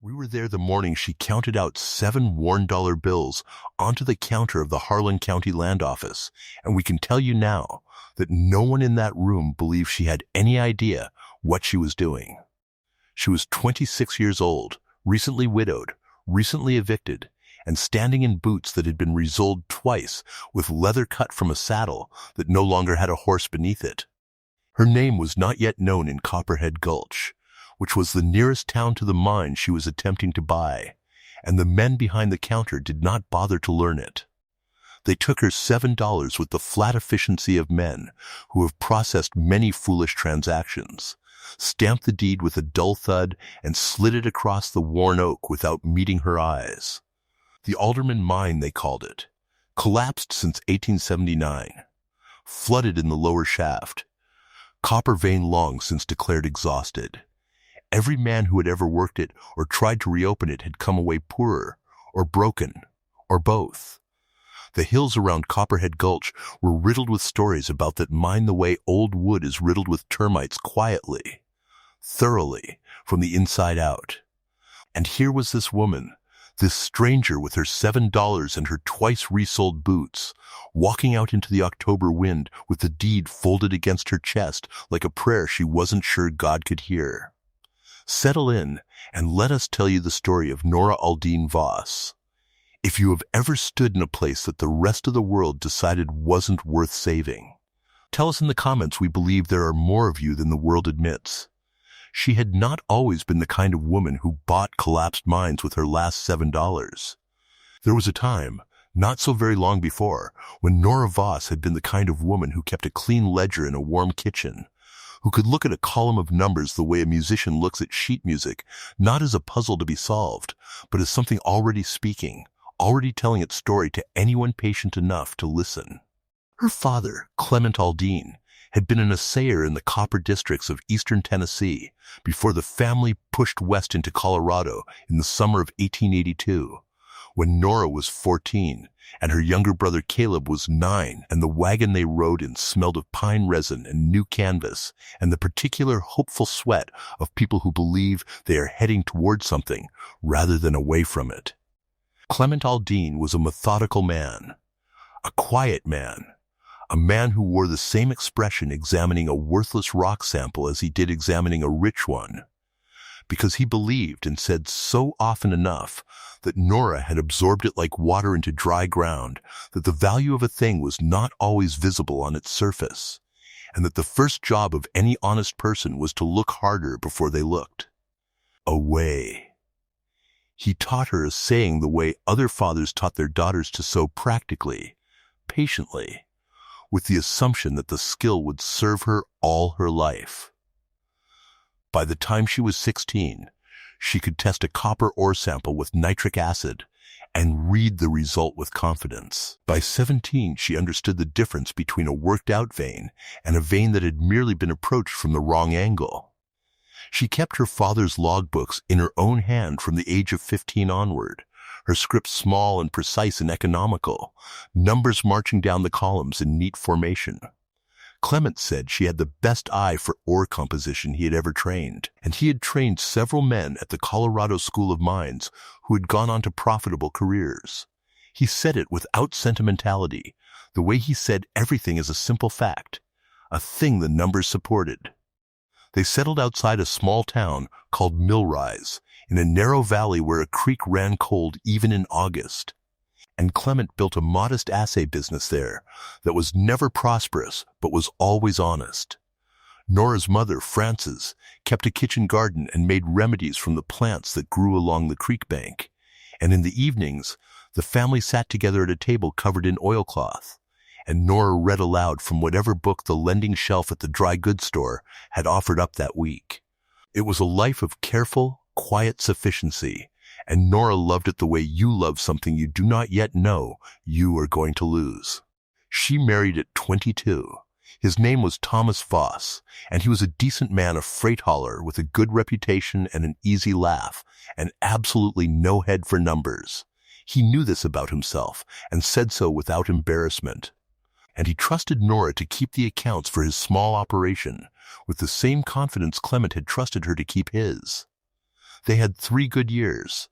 We were there the morning she counted out 7 worn dollar bills onto the counter of the Harlan County Land Office, and we can tell you now that no one in that room believed she had any idea what she was doing. She was 26 years old, recently widowed, recently evicted, and standing in boots that had been resoled twice with leather cut from a saddle that no longer had a horse beneath it. Her name was not yet known in Copperhead Gulch, which was the nearest town to the mine she was attempting to buy, and the men behind the counter did not bother to learn it. They took her $7 with the flat efficiency of men who have processed many foolish transactions, stamped the deed with a dull thud, and slid it across the worn oak without meeting her eyes. The Alderman Mine, they called it, collapsed since 1879, flooded in the lower shaft, copper vein long since declared exhausted. Every man who had ever worked it or tried to reopen it had come away poorer, or broken, or both. The hills around Copperhead Gulch were riddled with stories about that mine the way old wood is riddled with termites quietly, thoroughly, from the inside out. And here was this woman, this stranger with her $7 and her twice resoled boots, walking out into the October wind with the deed folded against her chest like a prayer she wasn't sure God could hear. Settle in and let us tell you the story of Nora Aldine Voss. If you have ever stood in a place that the rest of the world decided wasn't worth saving, tell us in the comments. We believe there are more of you than the world admits. She had not always been the kind of woman who bought collapsed mines with her last $7. There was a time, not so very long before, when Nora Voss had been the kind of woman who kept a clean ledger in a warm kitchen, who could look at a column of numbers the way a musician looks at sheet music, not as a puzzle to be solved, but as something already speaking, already telling its story to anyone patient enough to listen. Her father, Clement Aldine, had been an assayer in the copper districts of eastern Tennessee before the family pushed west into Colorado in the summer of 1882, when Nora was 14 and her younger brother Caleb was 9, and the wagon they rode in smelled of pine resin and new canvas and the particular hopeful sweat of people who believe they are heading toward something rather than away from it. Clement Aldine was a methodical man, a quiet man, a man who wore the same expression examining a worthless rock sample as he did examining a rich one, because he believed and said so often enough that Nora had absorbed it like water into dry ground, that the value of a thing was not always visible on its surface, and that the first job of any honest person was to look harder before they looked away. He taught her a saying the way other fathers taught their daughters to sew, practically, patiently, with the assumption that the skill would serve her all her life. By the time she was 16, she could test a copper ore sample with nitric acid and read the result with confidence. By 17, she understood the difference between a worked-out vein and a vein that had merely been approached from the wrong angle. She kept her father's logbooks in her own hand from the age of 15 onward, her script small and precise and economical, numbers marching down the columns in neat formation. Clement said she had the best eye for ore composition he had ever trained, and he had trained several men at the Colorado School of Mines who had gone on to profitable careers. He said it without sentimentality, the way he said everything as a simple fact, a thing the numbers supported. They settled outside a small town called Millrise, in a narrow valley where a creek ran cold even in August. And Clement built a modest assay business there that was never prosperous but was always honest. Nora's mother, Frances, kept a kitchen garden and made remedies from the plants that grew along the creek bank. And in the evenings, the family sat together at a table covered in oilcloth, and Nora read aloud from whatever book the lending shelf at the dry goods store had offered up that week. It was a life of careful, quiet sufficiency, and Nora loved it the way you love something you do not yet know you are going to lose. She married at 22. His name was Thomas Voss, and he was a decent man, a freight hauler with a good reputation and an easy laugh, and absolutely no head for numbers. He knew this about himself, and said so without embarrassment. And he trusted Nora to keep the accounts for his small operation, with the same confidence Clement had trusted her to keep his. They had 3 good years.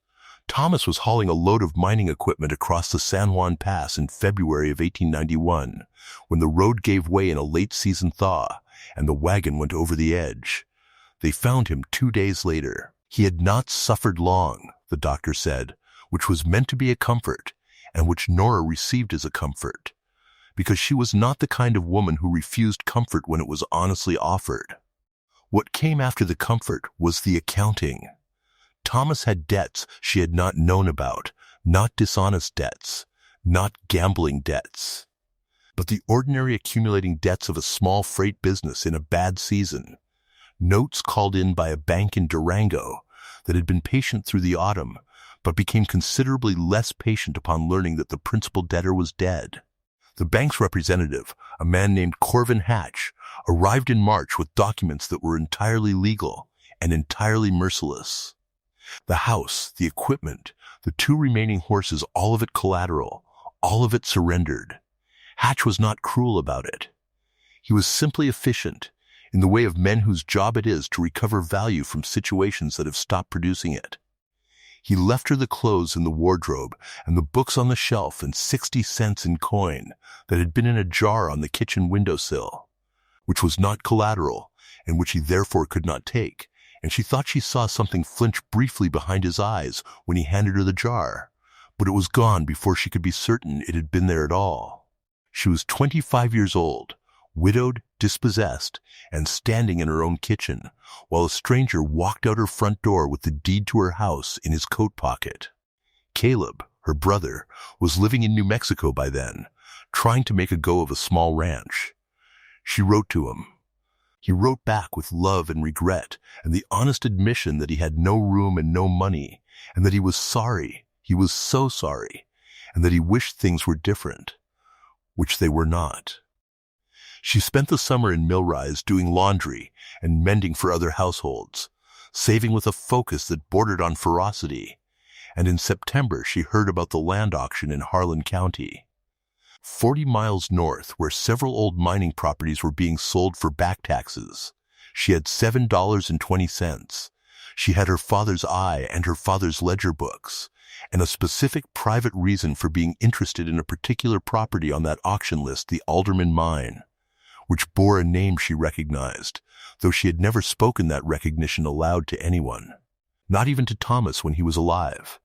Thomas was hauling a load of mining equipment across the San Juan Pass in February of 1891, when the road gave way in a late-season thaw, and the wagon went over the edge. They found him 2 days later. He had not suffered long, the doctor said, which was meant to be a comfort, and which Nora received as a comfort, because she was not the kind of woman who refused comfort when it was honestly offered. What came after the comfort was the accounting. Thomas had debts she had not known about, not dishonest debts, not gambling debts, but the ordinary accumulating debts of a small freight business in a bad season. Notes called in by a bank in Durango that had been patient through the autumn, but became considerably less patient upon learning that the principal debtor was dead. The bank's representative, a man named Corvin Hatch, arrived in March with documents that were entirely legal and entirely merciless. The house, the equipment, the 2 remaining horses, all of it collateral, all of it surrendered. Hatch was not cruel about it. He was simply efficient, in the way of men whose job it is to recover value from situations that have stopped producing it. He left her the clothes in the wardrobe and the books on the shelf and 60 cents in coin that had been in a jar on the kitchen windowsill, which was not collateral and which he therefore could not take, and she thought she saw something flinch briefly behind his eyes when he handed her the jar, but it was gone before she could be certain it had been there at all. She was 25 years old, widowed, dispossessed, and standing in her own kitchen, while a stranger walked out her front door with the deed to her house in his coat pocket. Caleb, her brother, was living in New Mexico by then, trying to make a go of a small ranch. She wrote to him. He wrote back with love and regret, and the honest admission that he had no room and no money, and that he was sorry, he was so sorry, and that he wished things were different, which they were not. She spent the summer in Millrise doing laundry and mending for other households, saving with a focus that bordered on ferocity, and in September she heard about the land auction in Harlan County. 40 miles north, where several old mining properties were being sold for back taxes. She had $7.20. She had her father's eye and her father's ledger books, and a specific private reason for being interested in a particular property on that auction list, the Alderman Mine, which bore a name she recognized, though she had never spoken that recognition aloud to anyone, not even to Thomas when he was alive.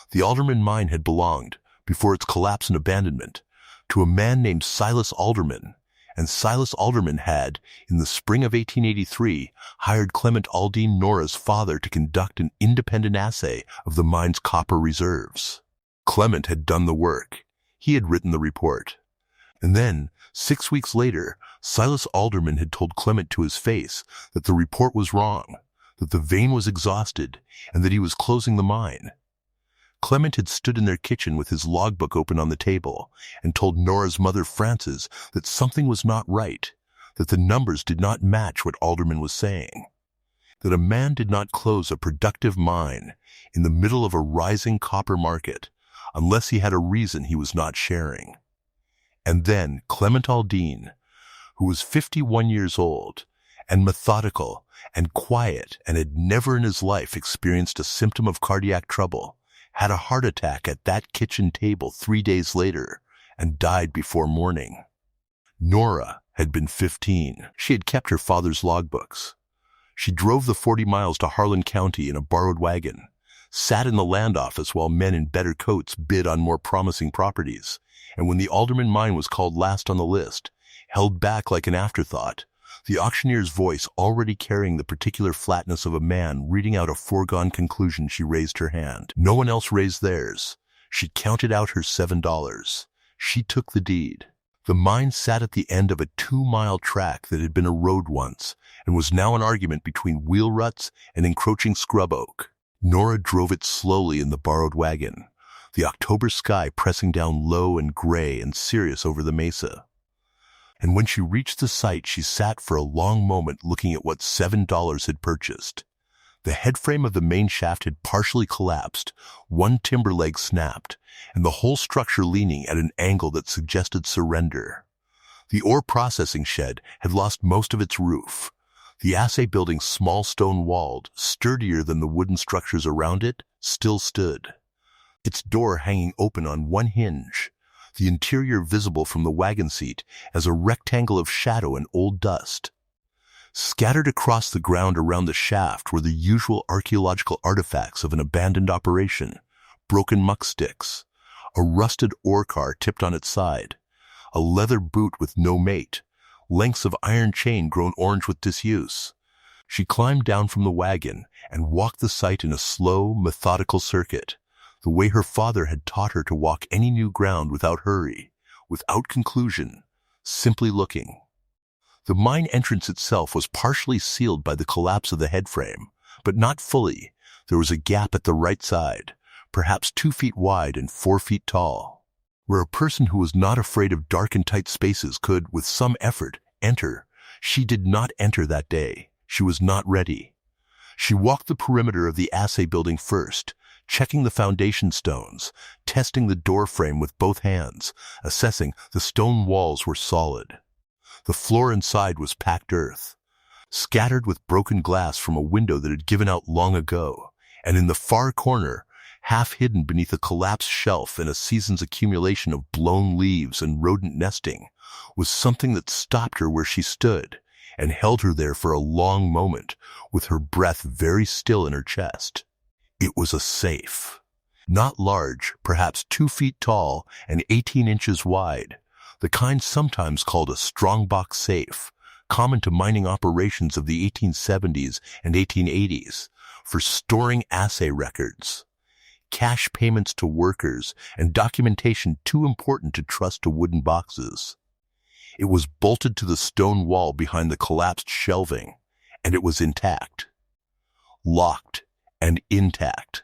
The Alderman Mine had belonged, before its collapse and abandonment, to a man named Silas Alderman, and Silas Alderman had, in the spring of 1883, hired Clement Aldine, Nora's father, to conduct an independent assay of the mine's copper reserves. Clement had done the work. He had written the report. And then, 6 weeks later, Silas Alderman had told Clement to his face that the report was wrong, that the vein was exhausted, and that he was closing the mine. Clement had stood in their kitchen with his logbook open on the table and told Nora's mother, Frances, that something was not right, that the numbers did not match what Alderman was saying, that a man did not close a productive mine in the middle of a rising copper market unless he had a reason he was not sharing. And then Clement Aldine, who was 51 years old and methodical and quiet and had never in his life experienced a symptom of cardiac trouble, had a heart attack at that kitchen table 3 days later and died before morning. Nora had been 15. She had kept her father's logbooks. She drove the 40 miles to Harlan County in a borrowed wagon, sat in the land office while men in better coats bid on more promising properties, and when the Alderman Mine was called last on the list, held back like an afterthought, the auctioneer's voice already carrying the particular flatness of a man reading out a foregone conclusion, she raised her hand. No one else raised theirs. She counted out her $7. She took the deed. The mine sat at the end of a 2-mile track that had been a road once and was now an argument between wheel ruts and encroaching scrub oak. Nora drove it slowly in the borrowed wagon, the October sky pressing down low and gray and serious over the mesa. And when she reached the site, she sat for a long moment looking at what $7 had purchased. The headframe of the main shaft had partially collapsed, one timber leg snapped, and the whole structure leaning at an angle that suggested surrender. The ore processing shed had lost most of its roof. The assay building, small stone-walled, sturdier than the wooden structures around it, still stood. Its door hanging open on one hinge, the interior visible from the wagon seat as a rectangle of shadow and old dust. Scattered across the ground around the shaft were the usual archaeological artifacts of an abandoned operation: broken muck sticks, a rusted ore car tipped on its side, a leather boot with no mate, lengths of iron chain grown orange with disuse. She climbed down from the wagon and walked the site in a slow, methodical circuit, the way her father had taught her to walk any new ground, without hurry, without conclusion, simply looking. The mine entrance itself was partially sealed by the collapse of the headframe, but not fully. There was a gap at the right side, perhaps 2 feet wide and 4 feet tall, where a person who was not afraid of dark and tight spaces could, with some effort, enter. She did not enter that day. She was not ready. She walked the perimeter of the assay building first, checking the foundation stones, testing the door frame with both hands, assessing the stone walls were solid. The floor inside was packed earth, scattered with broken glass from a window that had given out long ago, and in the far corner, half hidden beneath a collapsed shelf and a season's accumulation of blown leaves and rodent nesting, was something that stopped her where she stood and held her there for a long moment, with her breath very still in her chest. It was a safe. Not large, perhaps 2 feet tall and 18 inches wide, the kind sometimes called a strongbox safe, common to mining operations of the 1870s and 1880s, for storing assay records, cash payments to workers, and documentation too important to trust to wooden boxes. It was bolted to the stone wall behind the collapsed shelving, and it was intact. Locked and intact.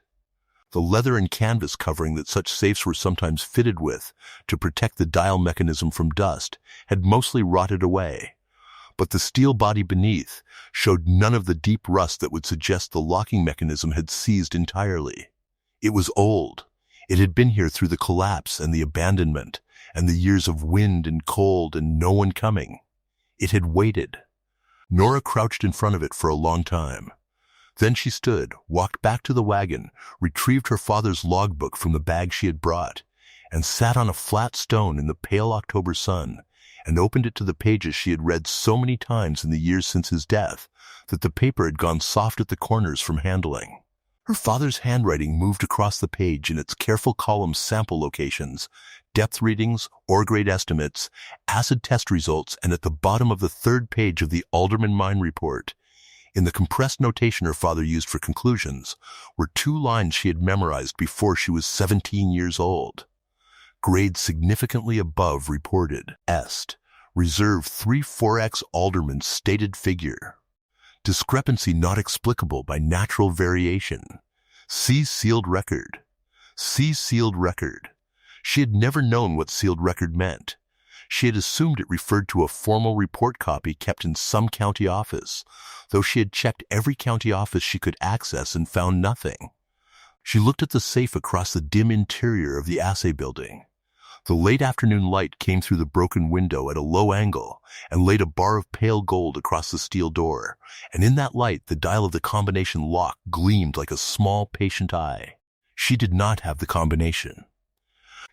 The leather and canvas covering that such safes were sometimes fitted with to protect the dial mechanism from dust had mostly rotted away, but the steel body beneath showed none of the deep rust that would suggest the locking mechanism had seized entirely. It was old. It had been here through the collapse and the abandonment and the years of wind and cold and no one coming. It had waited. Nora crouched in front of it for a long time. Then she stood, walked back to the wagon, retrieved her father's logbook from the bag she had brought, and sat on a flat stone in the pale October sun, and opened it to the pages she had read so many times in the years since his death that the paper had gone soft at the corners from handling. Her father's handwriting moved across the page in its careful columns: sample locations, depth readings, ore grade estimates, acid test results, and at the bottom of the 3rd page of the Alderman Mine Report, in the compressed notation her father used for conclusions, were 2 lines she had memorized before she was 17 years old. Grade significantly above reported. Est. Reserve 3-4x Alderman's stated figure. Discrepancy not explicable by natural variation. See sealed record. See sealed record. She had never known what sealed record meant. She had assumed it referred to a formal report copy kept in some county office, though she had checked every county office she could access and found nothing. She looked at the safe across the dim interior of the assay building. The late afternoon light came through the broken window at a low angle and laid a bar of pale gold across the steel door, and in that light the dial of the combination lock gleamed like a small, patient eye. She did not have the combination.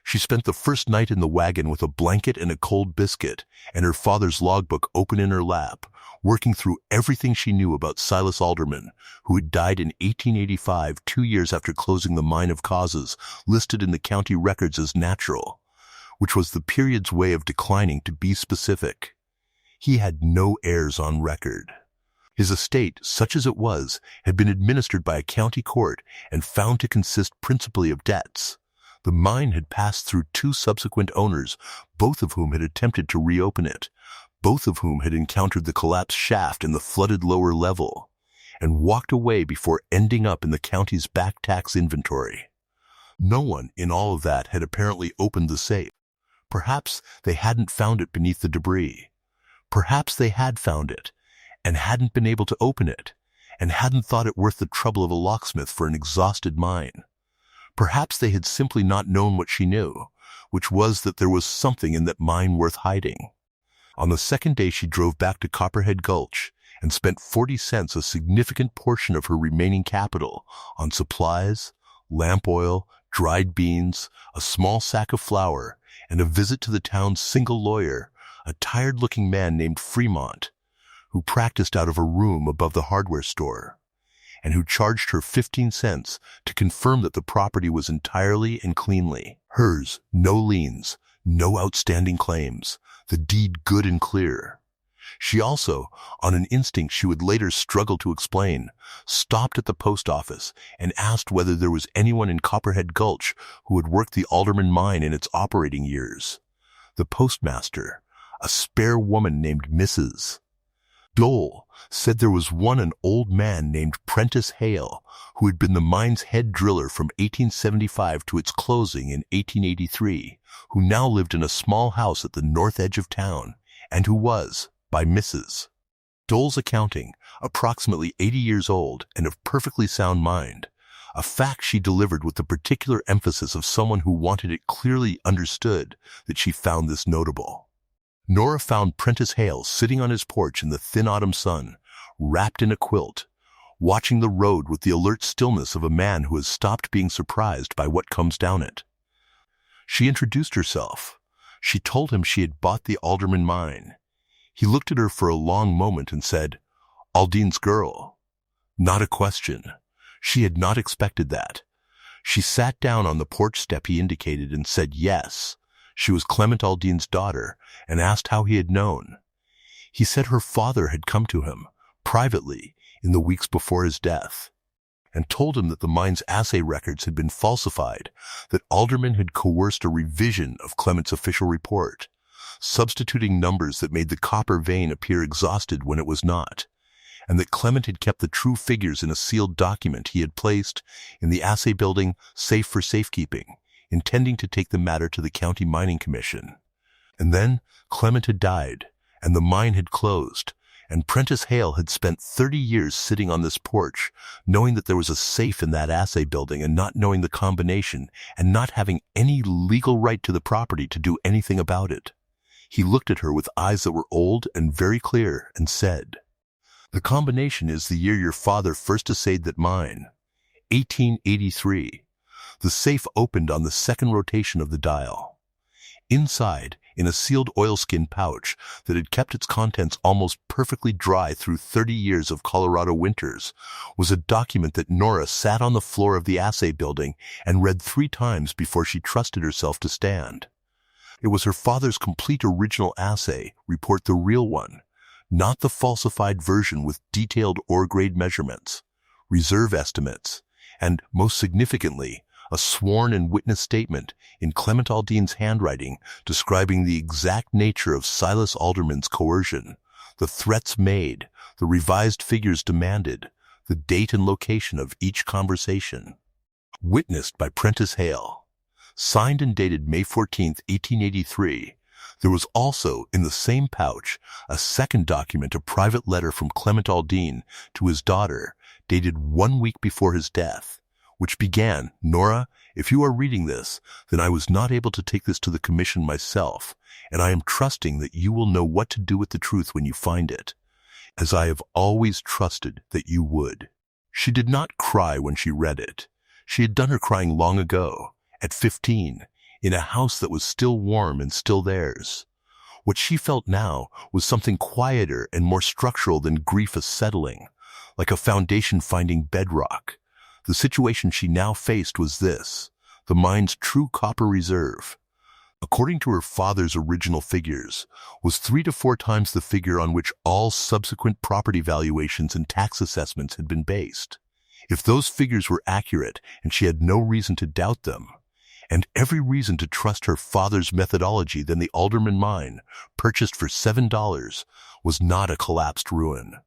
She spent the first night in the wagon with a blanket and a cold biscuit and her father's logbook open in her lap, working through everything she knew about Silas Alderman, who had died in 1885, 2 years after closing the mine of causes listed in the county records as natural, which was the period's way of declining to be specific. He had no heirs on record. His estate, such as it was, had been administered by a county court and found to consist principally of debts. The mine had passed through 2 subsequent owners, both of whom had attempted to reopen it, both of whom had encountered the collapsed shaft in the flooded lower level, and walked away before ending up in the county's back tax inventory. No one in all of that had apparently opened the safe. Perhaps they hadn't found it beneath the debris. Perhaps they had found it, and hadn't been able to open it, and hadn't thought it worth the trouble of a locksmith for an exhausted mine. Perhaps they had simply not known what she knew, which was that there was something in that mine worth hiding. On the 2nd day she drove back to Copperhead Gulch, and spent 40 cents, a significant portion of her remaining capital, on supplies, lamp oil, dried beans, a small sack of flour, and a visit to the town's single lawyer, a tired-looking man named Fremont, who practiced out of a room above the hardware store, and who charged her 15 cents to confirm that the property was entirely and cleanly hers, no liens, no outstanding claims, the deed good and clear. She also, on an instinct she would later struggle to explain, stopped at the post office and asked whether there was anyone in Copperhead Gulch who had worked the Alderman mine in its operating years. The postmaster, a spare woman named Mrs. Dole, said there was an old man named Prentice Hale, who had been the mine's head driller from 1875 to its closing in 1883, who now lived in a small house at the north edge of town, and who was, by Mrs. Dole's accounting, approximately 80 years old and of perfectly sound mind, a fact she delivered with the particular emphasis of someone who wanted it clearly understood that she found this notable. Nora found Prentice Hale sitting on his porch in the thin autumn sun, wrapped in a quilt, watching the road with the alert stillness of a man who has stopped being surprised by what comes down it. She introduced herself. She told him she had bought the Alderman mine. He looked at her for a long moment and said, "Aldine's girl." Not a question. She had not expected that. She sat down on the porch step he indicated and said yes. She was Clement Aldine's daughter, and asked how he had known. He said her father had come to him, privately, in the weeks before his death, and told him that the mine's assay records had been falsified, that Alderman had coerced a revision of Clement's official report, substituting numbers that made the copper vein appear exhausted when it was not, and that Clement had kept the true figures in a sealed document he had placed in the assay building safe for safekeeping, intending to take the matter to the County Mining Commission. And then Clement had died, and the mine had closed, and Prentice Hale had spent 30 years sitting on this porch, knowing that there was a safe in that assay building and not knowing the combination and not having any legal right to the property to do anything about it. He looked at her with eyes that were old and very clear and said, "The combination is the year your father first assayed that mine, 1883. The safe opened on the second rotation of the dial. Inside, in a sealed oilskin pouch that had kept its contents almost perfectly dry through 30 years of Colorado winters, was a document that Nora sat on the floor of the assay building and read 3 times before she trusted herself to stand. It was her father's complete original assay report, the real one, not the falsified version with detailed ore grade measurements, reserve estimates, and, most significantly, a sworn and witness statement in Clement Aldine's handwriting describing the exact nature of Silas Alderman's coercion, the threats made, the revised figures demanded, the date and location of each conversation. Witnessed by Prentice Hale. Signed and dated May 14, 1883, there was also, in the same pouch, a second document, a private letter from Clement Aldine to his daughter, dated 1 week before his death, which began, "Nora, if you are reading this, then I was not able to take this to the commission myself, and I am trusting that you will know what to do with the truth when you find it, as I have always trusted that you would." She did not cry when she read it. She had done her crying long ago, at 15, in a house that was still warm and still theirs. What she felt now was something quieter and more structural than grief settling, like a foundation finding bedrock. The situation she now faced was this: the mine's true copper reserve, according to her father's original figures, was 3 to 4 times the figure on which all subsequent property valuations and tax assessments had been based. If those figures were accurate, and she had no reason to doubt them, and every reason to trust her father's methodology, then the Alderman mine, purchased for $7, was not a collapsed ruin.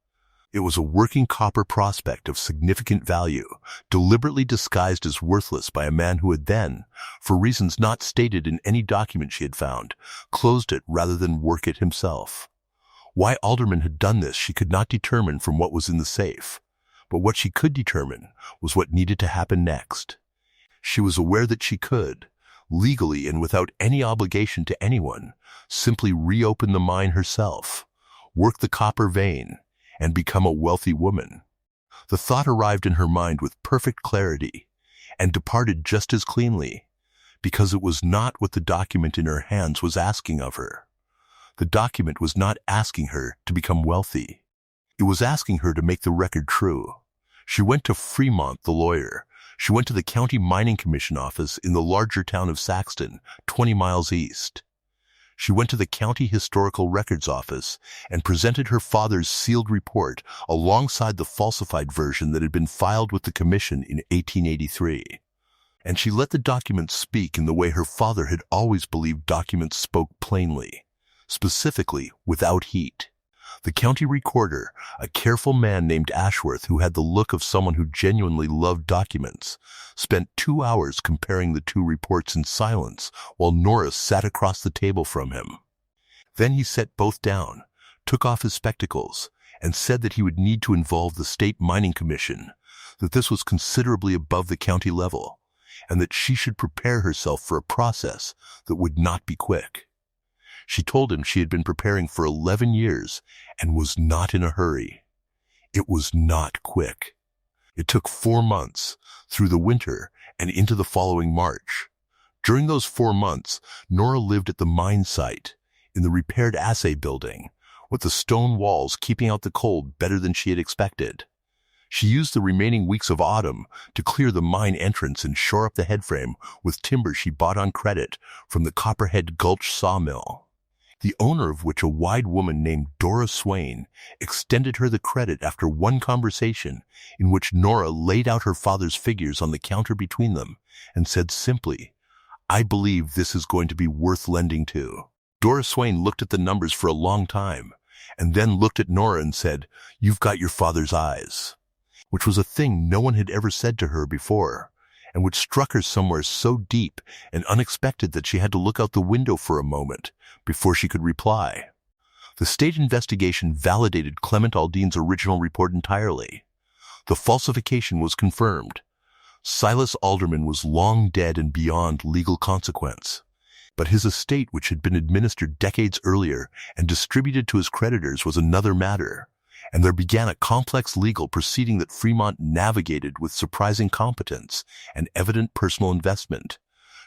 It was a working copper prospect of significant value, deliberately disguised as worthless by a man who had then, for reasons not stated in any document she had found, closed it rather than work it himself. Why Alderman had done this she could not determine from what was in the safe, but what she could determine was what needed to happen next. She was aware that she could, legally and without any obligation to anyone, simply reopen the mine herself, work the copper vein, and become a wealthy woman. The thought arrived in her mind with perfect clarity and departed just as cleanly, because it was not what the document in her hands was asking of her. The document was not asking her to become wealthy. It was asking her to make the record true. She went to Fremont, the lawyer. She went to the County Mining Commission office in the larger town of Saxton, 20 miles east. She went to the County Historical Records office and presented her father's sealed report alongside the falsified version that had been filed with the commission in 1883. And she let the documents speak in the way her father had always believed documents spoke plainly, specifically without heat. The county recorder, a careful man named Ashworth who had the look of someone who genuinely loved documents, spent 2 hours comparing the two reports in silence while Nora sat across the table from him. Then he set both down, took off his spectacles, and said that he would need to involve the State Mining Commission, that this was considerably above the county level, and that she should prepare herself for a process that would not be quick. She told him she had been preparing for 11 years and was not in a hurry. It was not quick. It took 4 months, through the winter and into the following March. During those 4 months, Nora lived at the mine site, in the repaired assay building, with the stone walls keeping out the cold better than she had expected. She used the remaining weeks of autumn to clear the mine entrance and shore up the headframe with timber she bought on credit from the Copperhead Gulch sawmill, the owner of which, a wide woman named Dora Swain, extended her the credit after one conversation in which Nora laid out her father's figures on the counter between them and said simply, "I believe this is going to be worth lending to." Dora Swain looked at the numbers for a long time and then looked at Nora and said, "You've got your father's eyes," which was a thing no one had ever said to her before, and which struck her somewhere so deep and unexpected that she had to look out the window for a moment before she could reply. The state investigation validated Clement Aldine's original report entirely. The falsification was confirmed. Silas Alderman was long dead and beyond legal consequence. But his estate, which had been administered decades earlier and distributed to his creditors, was another matter, and there began a complex legal proceeding that Fremont navigated with surprising competence and evident personal investment,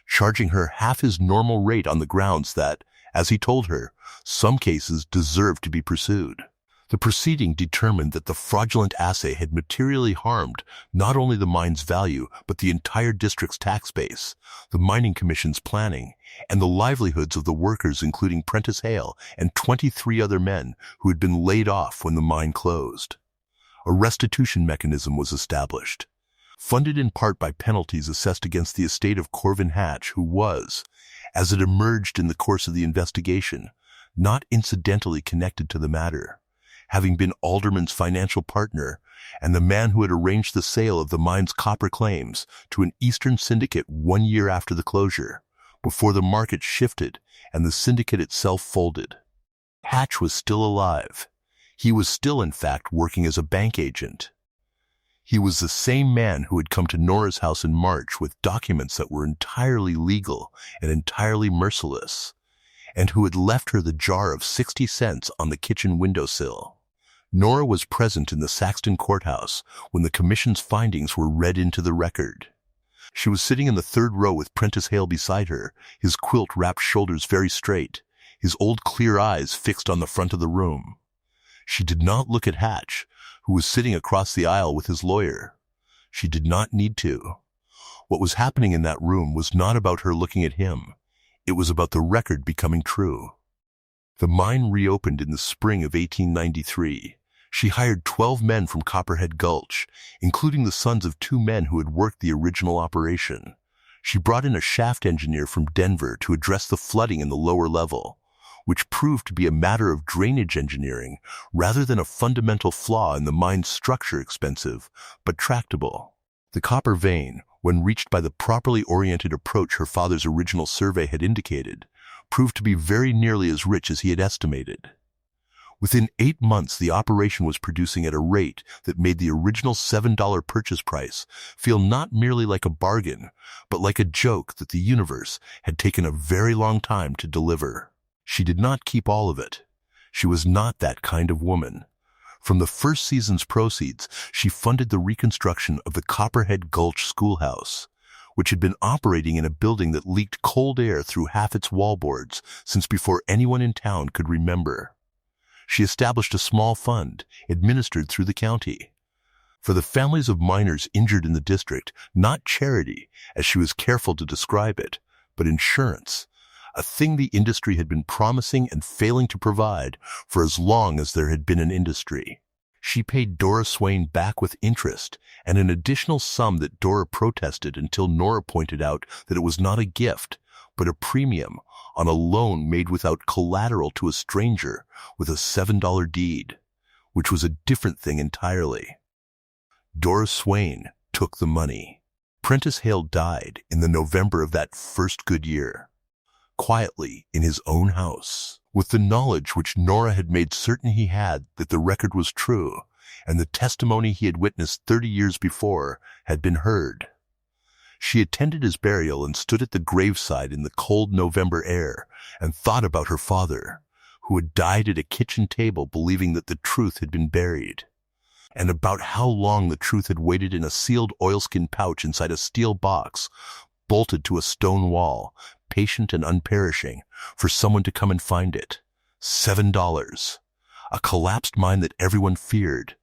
charging her half his normal rate on the grounds that, as he told her, some cases deserved to be pursued. The proceeding determined that the fraudulent assay had materially harmed not only the mine's value, but the entire district's tax base, the mining commission's planning, and the livelihoods of the workers, including Prentice Hale and 23 other men who had been laid off when the mine closed. A restitution mechanism was established, funded in part by penalties assessed against the estate of Corvin Hatch, who was, as it emerged in the course of the investigation, not incidentally connected to the matter, having been Alderman's financial partner and the man who had arranged the sale of the mine's copper claims to an Eastern syndicate 1 year after the closure, before the market shifted and the syndicate itself folded. Hatch was still alive. He was still, in fact, working as a bank agent. He was the same man who had come to Nora's house in March with documents that were entirely legal and entirely merciless, and who had left her the jar of 60 cents on the kitchen windowsill. Nora was present in the Saxton courthouse when the commission's findings were read into the record. She was sitting in the third row with Prentice Hale beside her, his quilt-wrapped shoulders very straight, his old clear eyes fixed on the front of the room. She did not look at Hatch, who was sitting across the aisle with his lawyer. She did not need to. What was happening in that room was not about her looking at him. It was about the record becoming true. The mine reopened in the spring of 1893. She hired 12 men from Copperhead Gulch, including the sons of 2 men who had worked the original operation. She brought in a shaft engineer from Denver to address the flooding in the lower level, which proved to be a matter of drainage engineering rather than a fundamental flaw in the mine's structure, expensive but tractable. The copper vein, when reached by the properly oriented approach her father's original survey had indicated, proved to be very nearly as rich as he had estimated. Within 8 months, the operation was producing at a rate that made the original $7 purchase price feel not merely like a bargain, but like a joke that the universe had taken a very long time to deliver. She did not keep all of it. She was not that kind of woman. From the first season's proceeds, she funded the reconstruction of the Copperhead Gulch Schoolhouse, which had been operating in a building that leaked cold air through half its wallboards since before anyone in town could remember. She established a small fund, administered through the county, for the families of miners injured in the district, not charity, as she was careful to describe it, but insurance, a thing the industry had been promising and failing to provide for as long as there had been an industry. She paid Dora Swain back with interest and an additional sum that Dora protested until Nora pointed out that it was not a gift, but a premium on a loan made without collateral to a stranger with a $7 deed, which was a different thing entirely. Dora Swain took the money. Prentice Hale died in the November of that first good year, quietly in his own house, with the knowledge which Nora had made certain he had that the record was true, and the testimony he had witnessed 30 years before had been heard. She attended his burial and stood at the graveside in the cold November air and thought about her father, who had died at a kitchen table believing that the truth had been buried, and about how long the truth had waited in a sealed oilskin pouch inside a steel box, bolted to a stone wall, patient and unperishing, for someone to come and find it. $7. A collapsed mine that everyone feared,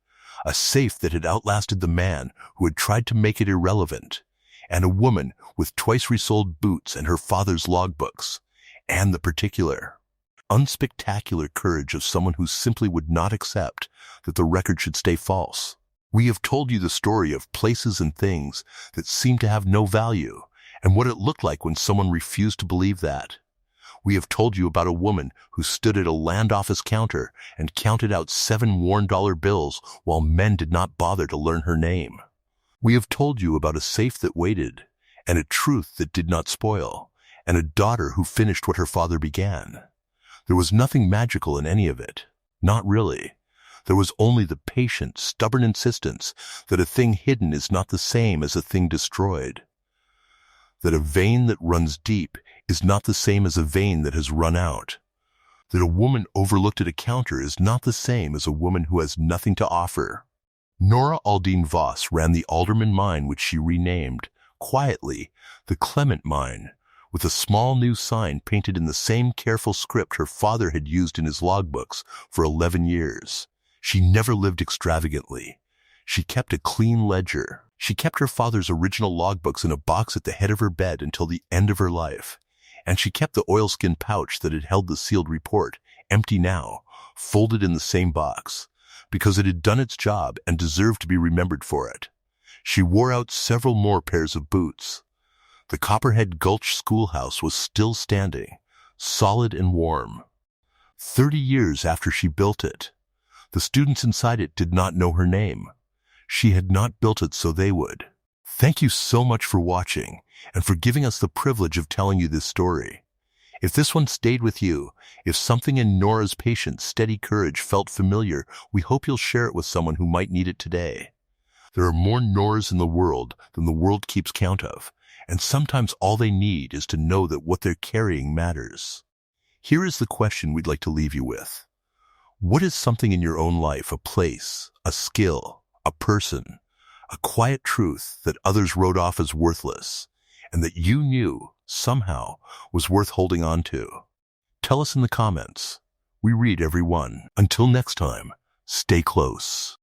a safe that had outlasted the man who had tried to make it irrelevant, and a woman with twice resold boots and her father's logbooks, and the particular, unspectacular courage of someone who simply would not accept that the record should stay false. We have told you the story of places and things that seemed to have no value, and what it looked like when someone refused to believe that. We have told you about a woman who stood at a land office counter and counted out 7 worn dollar bills while men did not bother to learn her name. We have told you about a safe that waited, and a truth that did not spoil, and a daughter who finished what her father began. There was nothing magical in any of it. Not really. There was only the patient, stubborn insistence that a thing hidden is not the same as a thing destroyed. That a vein that runs deep is not the same as a vein that has run out. That a woman overlooked at a counter is not the same as a woman who has nothing to offer. Nora Aldine Voss ran the Alderman mine, which she renamed, quietly, the Clement mine, with a small new sign painted in the same careful script her father had used in his logbooks for 11 years. She never lived extravagantly. She kept a clean ledger. She kept her father's original logbooks in a box at the head of her bed until the end of her life, and she kept the oilskin pouch that had held the sealed report, empty now, folded in the same box, because it had done its job and deserved to be remembered for it. She wore out several more pairs of boots. The Copperhead Gulch Schoolhouse was still standing, solid and warm. 30 years after she built it, the students inside it did not know her name. She had not built it so they would. Thank you so much for watching and for giving us the privilege of telling you this story. If this one stayed with you, if something in Nora's patient, steady courage felt familiar, we hope you'll share it with someone who might need it today. There are more Noras in the world than the world keeps count of, and sometimes all they need is to know that what they're carrying matters. Here is the question we'd like to leave you with. What is something in your own life, a place, a skill, a person, a quiet truth that others wrote off as worthless, and that you knew, somehow, was worth holding on to? Tell us in the comments. We read every one. Until next time, stay close.